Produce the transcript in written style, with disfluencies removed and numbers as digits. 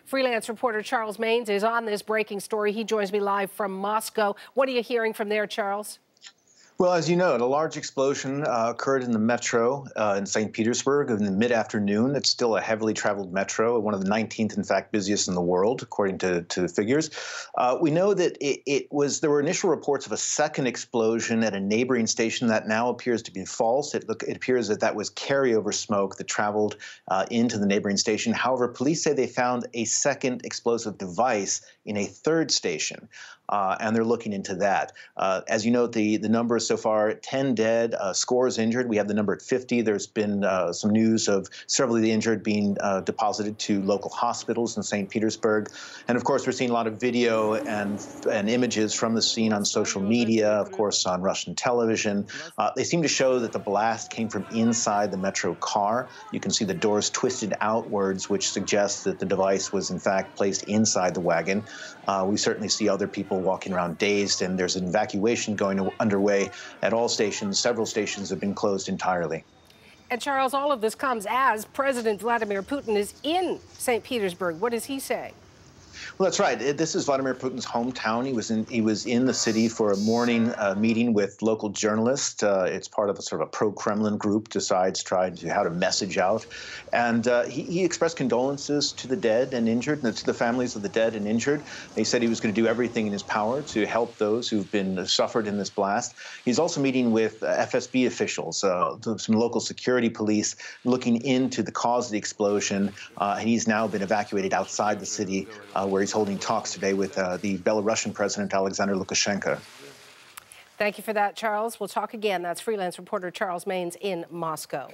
Freelance reporter Charles Maines is on this breaking story. He joins me live from Moscow. What are you hearing from there, Charles? Well, as you know, a large explosion occurred in the metro in St. Petersburg in the mid-afternoon. It's still a heavily traveled metro, one of the 19th, in fact, busiest in the world, according to figures. We know that there were initial reports of a second explosion at a neighboring station that now appears to be false. It appears that was carryover smoke that traveled into the neighboring station. However, police say they found a second explosive device in a third station. And they're looking into that. As you know, the number is so far 10 dead, scores injured. We have the number at 50. There's been some news of several of the injured being deposited to local hospitals in St. Petersburg. And of course, we're seeing a lot of video and images from the scene on social media, of course, on Russian television. They seem to show that the blast came from inside the metro car. You can see the doors twisted outwards, which suggests that the device was in fact placed inside the wagon. We certainly see other people walking around dazed, and there's an evacuation underway at all stations. Several stations have been closed entirely. And Charles, all of this comes as President Vladimir Putin is in St. Petersburg. What does he say? Well, that's right. This is Vladimir Putin's hometown. He was in the city for a morning meeting with local journalists. It's part of a sort of a pro-Kremlin group trying how to message out. And he expressed condolences to the dead and injured, and to the families of the dead and injured. He said he was going to do everything in his power to help those who've been suffered in this blast. He's also meeting with FSB officials, some local security police, looking into the cause of the explosion. And he's now been evacuated outside the city, where he's holding talks today with the Belarusian President Alexander Lukashenko. Thank you for that, Charles. We'll talk again. That's freelance reporter Charles Maines in Moscow.